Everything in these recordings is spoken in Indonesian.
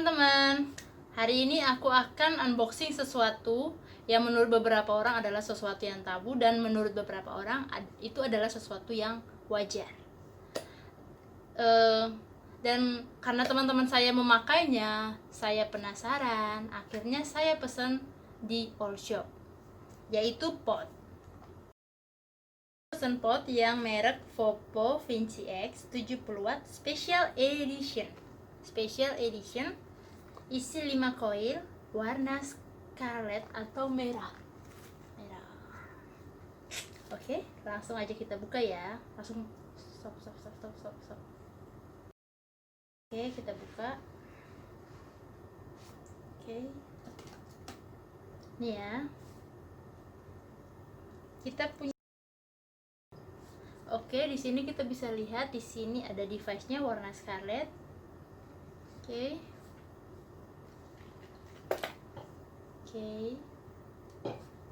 teman-teman, hari ini aku akan unboxing sesuatu yang menurut beberapa orang adalah sesuatu yang tabu dan menurut beberapa orang itu adalah sesuatu yang wajar. Dan karena teman-teman saya memakainya, saya penasaran. Akhirnya saya pesan di All Shop, yaitu pot. Pesan pot yang merek Vopo Vinci X 70 watt Special Edition, isi 5 koil warna scarlet atau merah. Oke, langsung aja kita buka ya. Langsung stop. Oke, kita buka. Oke. Nih ya. Kita punya. Oke, di sini kita bisa lihat di sini ada device-nya warna scarlet. Oke.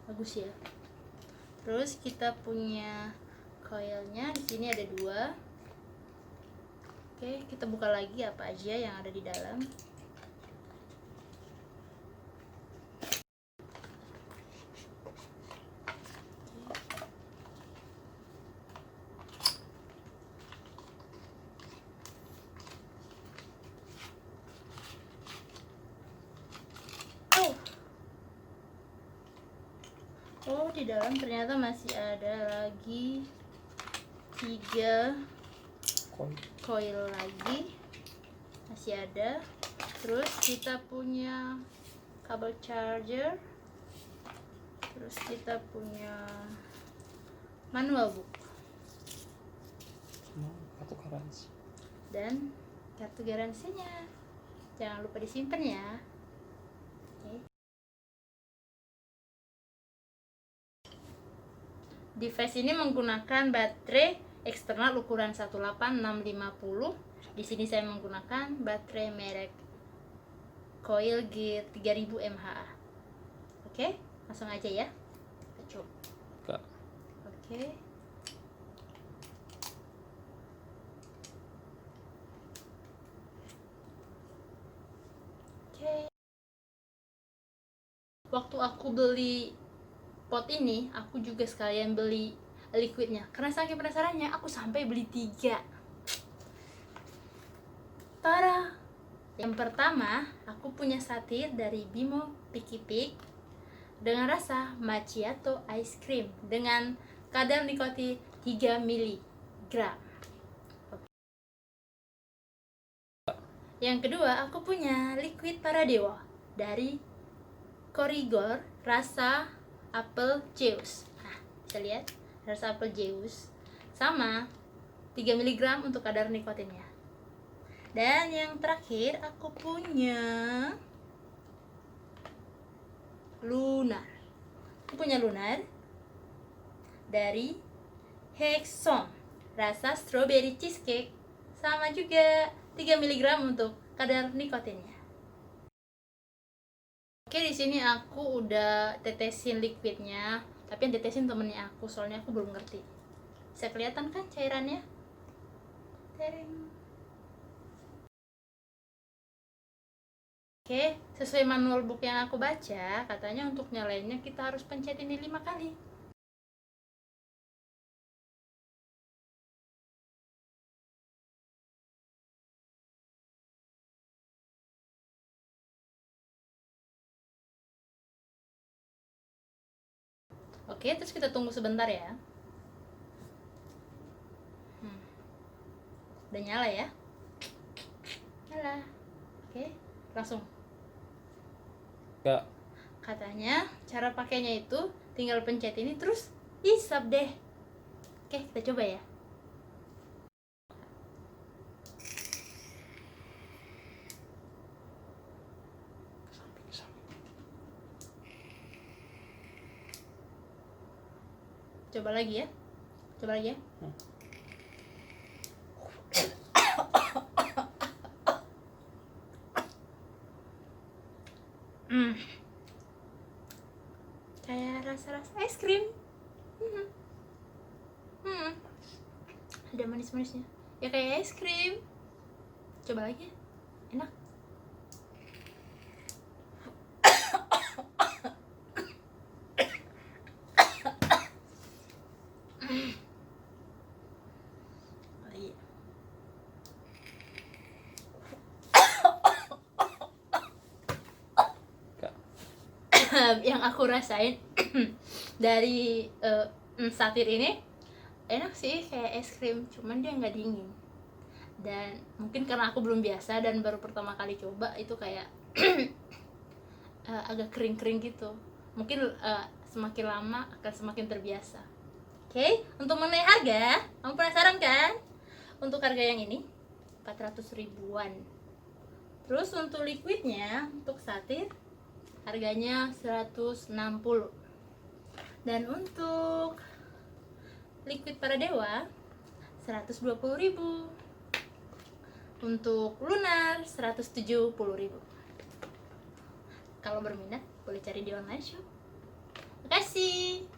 Bagus ya. Terus kita punya koilnya, di sini ada 2. Oke, kita buka lagi apa aja yang ada di dalam. Oh, di dalam ternyata masih ada lagi 3 koil lagi, masih ada. Terus kita punya kabel charger, terus kita punya manual book kartu garansi dan kartu garansinya. Jangan lupa disimpan ya. Device ini menggunakan baterai eksternal ukuran 18650. Di sini saya menggunakan baterai merek Coil Gear 3000 mAh. Oke, langsung aja ya. Kita coba. Oke. Waktu aku beli pot ini, aku juga sekalian beli liquidnya karena saking penasarannya aku sampai beli 3. Tada! Yang pertama, aku punya satir dari Bimo Picky Pig dengan rasa macchiato ice cream dengan kadar nikotin 3 mg. Yang kedua, aku punya liquid Paradewa dari Korigor rasa apel juice. Nah, bisa lihat rasa apel juice sama 3 mg untuk kadar nikotinnya. Dan yang terakhir aku punya Lunar. Aku punya Lunar dari Hexon rasa strawberry cheesecake sama juga 3 mg untuk kadar nikotinnya. Oke, di sini aku udah tetesin liquidnya, tapi yang tetesin temennya aku, soalnya aku belum ngerti. Bisa kelihatan kan cairannya? Tereng. Oke, sesuai manual book yang aku baca, katanya untuk nyalainnya kita harus pencet ini 5 kali. Oke, terus kita tunggu sebentar ya. Udah nyala ya? Nyala. Oke, langsung. enggak. Katanya cara pakainya itu tinggal pencet ini terus isap deh. Oke, kita coba ya. Coba lagi ya. Kayak rasa-rasa es krim. Ada manis-manisnya. Ya kayak es krim. Coba lagi ya. Enak. yang aku rasain dari satir ini enak sih, kayak es krim, cuman dia nggak dingin. Dan mungkin karena aku belum biasa dan baru pertama kali coba, itu kayak agak kering-kering gitu. Mungkin semakin lama akan semakin terbiasa. Oke, untuk mengenai harga, kamu penasaran kan? Untuk harga yang ini 400 ribuan. Terus untuk liquidnya, untuk satir harganya 160. Dan untuk liquid para dewa 120.000. Untuk lunar 170.000. Kalau berminat boleh cari di online shop. Terima kasih.